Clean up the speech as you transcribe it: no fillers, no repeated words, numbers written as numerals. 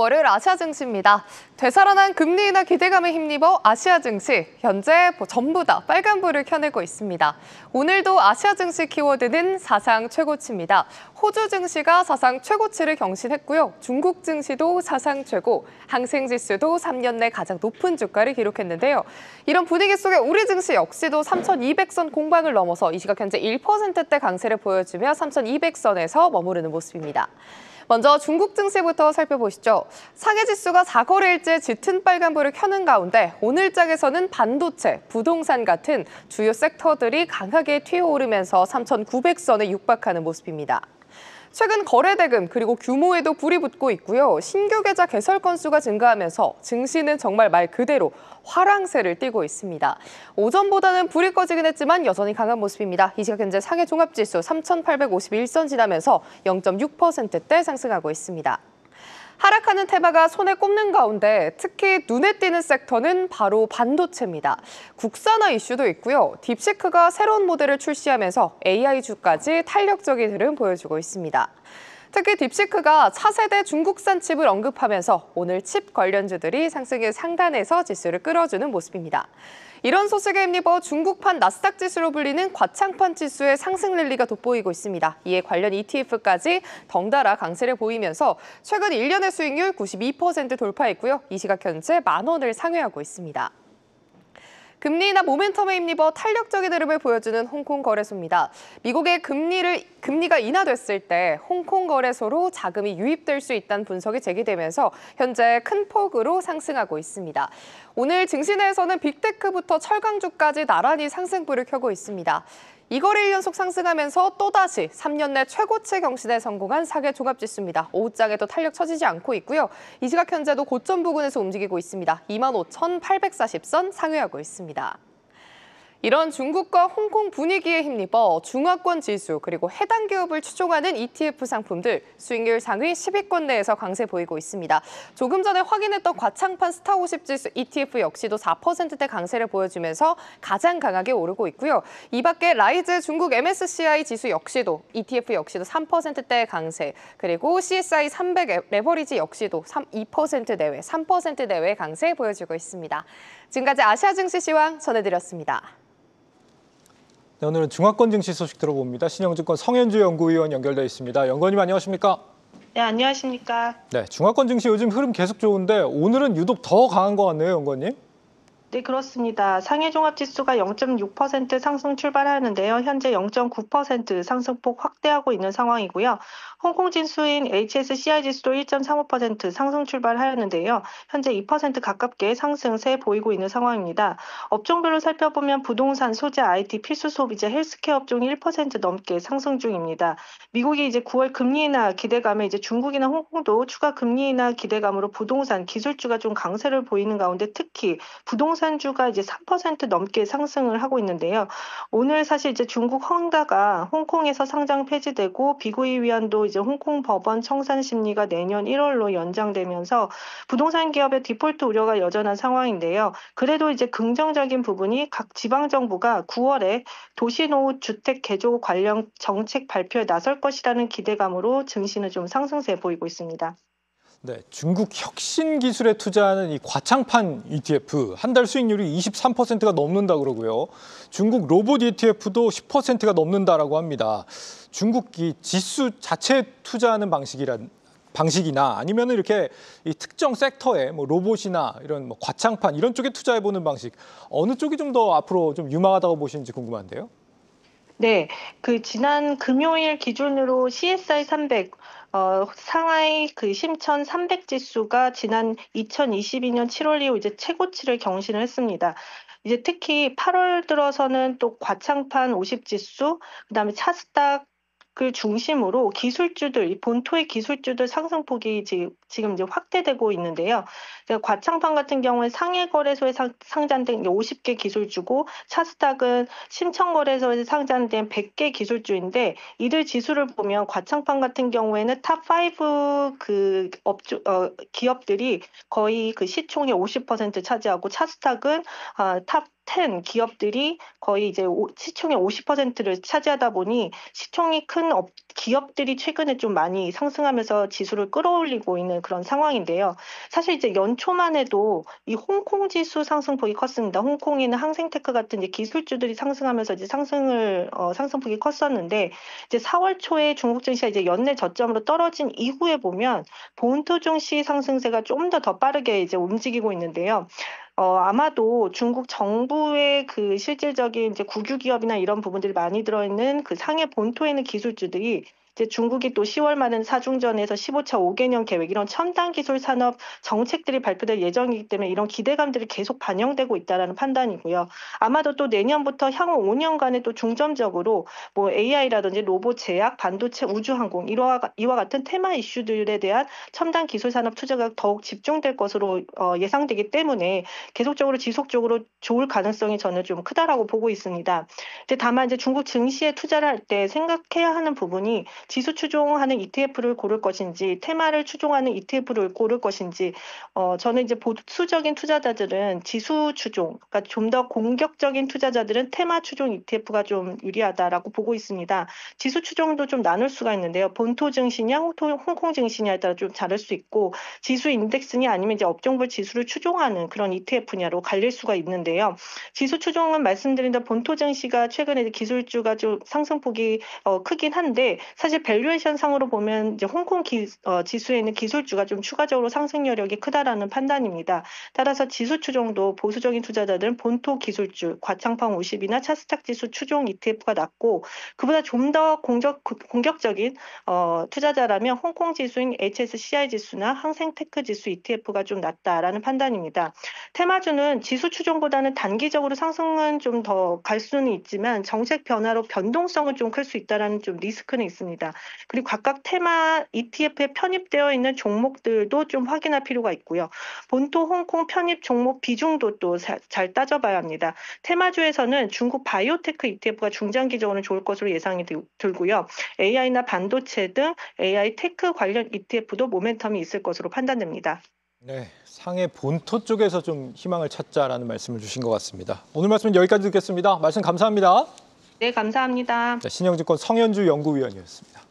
월요일 아시아 증시입니다. 되살아난 금리 인하 기대감에 힘입어 아시아 증시 현재 전부 다 빨간불을 켜내고 있습니다. 오늘도 아시아 증시 키워드는 사상 최고치입니다. 호주 증시가 사상 최고치를 경신했고요. 중국 증시도 사상 최고, 항생 지수도 3년 내 가장 높은 주가를 기록했는데요. 이런 분위기 속에 우리 증시 역시도 3,200선 공방을 넘어서 이 시각 현재 1%대 강세를 보여주며 3,200선에서 머무르는 모습입니다. 먼저 중국 증시부터 살펴보시죠. 상해 지수가 4거래일째 짙은 빨간불을 켜는 가운데 오늘장에서는 반도체, 부동산 같은 주요 섹터들이 강하게 튀어오르면서 3,900선에 육박하는 모습입니다. 최근 거래 대금 그리고 규모에도 불이 붙고 있고요. 신규 계좌 개설 건수가 증가하면서 증시는 정말 말 그대로 화랑새를 띠고 있습니다. 오전보다는 불이 꺼지긴 했지만 여전히 강한 모습입니다. 이 시각 현재 상해 종합지수 3,851선 지나면서 0.6%대 상승하고 있습니다. 하락하는 테마가 손에 꼽는 가운데 특히 눈에 띄는 섹터는 바로 반도체입니다. 국산화 이슈도 있고요. 딥시크가 새로운 모델을 출시하면서 AI주까지 탄력적인 흐름 보여주고 있습니다. 특히 딥시크가 차세대 중국산 칩을 언급하면서 오늘 칩 관련주들이 상승의 상단에서 지수를 끌어주는 모습입니다. 이런 소식에 힘입어 중국판 나스닥 지수로 불리는 과창판 지수의 상승 랠리가 돋보이고 있습니다. 이에 관련 ETF까지 덩달아 강세를 보이면서 최근 1년의 수익률 92% 돌파했고요. 이 시각 현재 10,000원을 상회하고 있습니다. 금리 인하 모멘텀에 힘입어 탄력적인 흐름을 보여주는 홍콩 거래소입니다. 미국의 금리가 인하됐을 때 홍콩 거래소로 자금이 유입될 수 있다는 분석이 제기되면서 현재 큰 폭으로 상승하고 있습니다. 오늘 증시 내에서는 빅테크부터 철강주까지 나란히 상승불을 켜고 있습니다. 2거래일 연속 상승하면서 또다시 3년 내 최고치 경신에 성공한 상해 종합지수입니다. 오후장에도 탄력 처지지 않고 있고요. 이 시각 현재도 고점 부근에서 움직이고 있습니다. 25,840선 상회하고 있습니다. 이런 중국과 홍콩 분위기에 힘입어 중화권 지수 그리고 해당 기업을 추종하는 ETF 상품들 수익률 상위 10위권 내에서 강세 보이고 있습니다. 조금 전에 확인했던 과창판 스타50 지수 ETF 역시도 4%대 강세를 보여주면서 가장 강하게 오르고 있고요. 이 밖에 라이즈 중국 MSCI 지수 역시도 ETF 역시도 3%대 강세 그리고 CSI 300 레버리지 역시도 2% 내외, 3% 내외 강세 보여주고 있습니다. 지금까지 아시아 증시 시황 전해드렸습니다. 네, 오늘은 중화권 증시 소식 들어봅니다. 신영증권 성현주 연구위원 연결돼 있습니다. 연구원님 안녕하십니까? 네, 안녕하십니까? 네, 중화권 증시 요즘 흐름 계속 좋은데 오늘은 유독 더 강한 것 같네요, 연구원님. 네, 그렇습니다. 상해 종합지수가 0.6% 상승 출발하는데요. 현재 0.9% 상승폭 확대하고 있는 상황이고요. 홍콩 지수인 HSCI 지수도 1.35% 상승 출발하였는데요. 현재 2% 가깝게 상승세 보이고 있는 상황입니다. 업종별로 살펴보면 부동산, 소재, IT, 필수 소비재, 헬스케어 업종이 1% 넘게 상승 중입니다. 미국이 이제 9월 금리 인하 기대감에 이제 중국이나 홍콩도 추가 금리 인하 기대감으로 부동산, 기술주가 좀 강세를 보이는 가운데 특히 부동산주가 이제 3% 넘게 상승을 하고 있는데요. 오늘 사실 이제 중국 헝다가 홍콩에서 상장 폐지되고 비구이 위안도 이제 홍콩 법원 청산 심리가 내년 1월로 연장되면서 부동산 기업의 디폴트 우려가 여전한 상황인데요. 그래도 이제 긍정적인 부분이 각 지방 정부가 9월에 도시노후 주택 개조 관련 정책 발표에 나설 것이라는 기대감으로 증시는 좀 상승세 보이고 있습니다. 네, 중국 혁신 기술에 투자하는 이 과창판 ETF 한 달 수익률이 23%가 넘는다 그러고요. 중국 로봇 ETF도 10%가 넘는다라고 합니다. 중국 이 지수 자체에 투자하는 방식이나 아니면 이렇게 이 특정 섹터에 뭐 로봇이나 이런 뭐 과창판 이런 쪽에 투자해보는 방식 어느 쪽이 좀 더 앞으로 좀 유망하다고 보시는지 궁금한데요. 네, 그 지난 금요일 기준으로 CSI 300 상하이 그 심천 300 지수가 지난 2022년 7월 이후 이제 최고치를 경신을 했습니다. 이제 특히 8월 들어서는 또 과창판 50 지수, 그다음에 차스닥 을 중심으로 기술주들, 이 본토의 기술주들 상승폭이 지금 이제 확대되고 있는데요. 과창판 같은 경우에 상해 거래소에 상장된 50개 기술주고 차스닥은 심천 거래소에서 상장된 100개 기술주인데 이들 지수를 보면 과창판 같은 경우에는 탑5 그 기업들이 거의 그 시총의 50% 차지하고 차스닥은 탑 10 기업들이 거의 이제 시총의 50%를 차지하다 보니 시총이 큰 기업들이 최근에 좀 많이 상승하면서 지수를 끌어올리고 있는 그런 상황인데요. 사실 이제 연초만 해도 이 홍콩 지수 상승폭이 컸습니다. 홍콩에는 항생테크 같은 이제 기술주들이 상승하면서 이제 상승폭이 컸었는데 이제 4월 초에 중국 증시가 이제 연내 저점으로 떨어진 이후에 보면 본토 증시 상승세가 좀 더 빠르게 이제 움직이고 있는데요. 아마도 중국 정부의 그 실질적인 이제 국유 기업이나 이런 부분들이 많이 들어있는 그 상해 본토에 있는 기술주들이 이제 중국이 또 10월 말은 사중전에서 15차 5개년 계획 이런 첨단 기술 산업 정책들이 발표될 예정이기 때문에 이런 기대감들이 계속 반영되고 있다라는 판단이고요. 아마도 또 내년부터 향후 5년간에 또 중점적으로 뭐 AI라든지 로봇 제약, 반도체, 우주항공 이와 같은 테마 이슈들에 대한 첨단 기술 산업 투자가 더욱 집중될 것으로 예상되기 때문에 계속적으로 지속적으로 좋을 가능성이 저는 좀 크다라고 보고 있습니다. 이제 다만 이제 중국 증시에 투자를 할 때 생각해야 하는 부분이 지수 추종하는 ETF를 고를 것인지 테마를 추종하는 ETF를 고를 것인지 저는 이제 보수적인 투자자들은 지수 추종, 그러니까 좀 더 공격적인 투자자들은 테마 추종 ETF가 좀 유리하다라고 보고 있습니다. 지수 추종도 좀 나눌 수가 있는데요. 본토 증시냐 홍콩 증시냐에 따라 좀 다를 수 있고 지수 인덱스냐 아니면 이제 업종별 지수를 추종하는 그런 ETF냐로 갈릴 수가 있는데요. 지수 추종은 말씀드린 대로 본토 증시가 최근에 기술주가 좀 상승폭이 크긴 한데 사실 밸류에이션 상으로 보면 이제 홍콩 지수에 있는 기술주가 좀 추가적으로 상승 여력이 크다라는 판단입니다. 따라서 지수 추종도 보수적인 투자자들은 본토 기술주, 과창판 50이나 차스탁 지수 추종 ETF가 낫고 그보다 좀 더 공격적인 투자자라면 홍콩 지수인 HSCI 지수나 항생테크 지수 ETF가 좀 낫다라는 판단입니다. 테마주는 지수 추종보다는 단기적으로 상승은 좀 더 갈 수는 있지만 정책 변화로 변동성은 좀 클 수 있다라는 좀 리스크는 있습니다. 그리고 각각 테마 ETF에 편입되어 있는 종목들도 좀 확인할 필요가 있고요. 본토 홍콩 편입 종목 비중도 또 잘 따져봐야 합니다. 테마주에서는 중국 바이오테크 ETF가 중장기적으로는 좋을 것으로 예상이 들고요. AI나 반도체 등 AI 테크 관련 ETF도 모멘텀이 있을 것으로 판단됩니다. 네, 상해 본토 쪽에서 좀 희망을 찾자라는 말씀을 주신 것 같습니다. 오늘 말씀은 여기까지 듣겠습니다. 말씀 감사합니다. 네, 감사합니다. 자, 신영증권 성현주 연구위원이었습니다.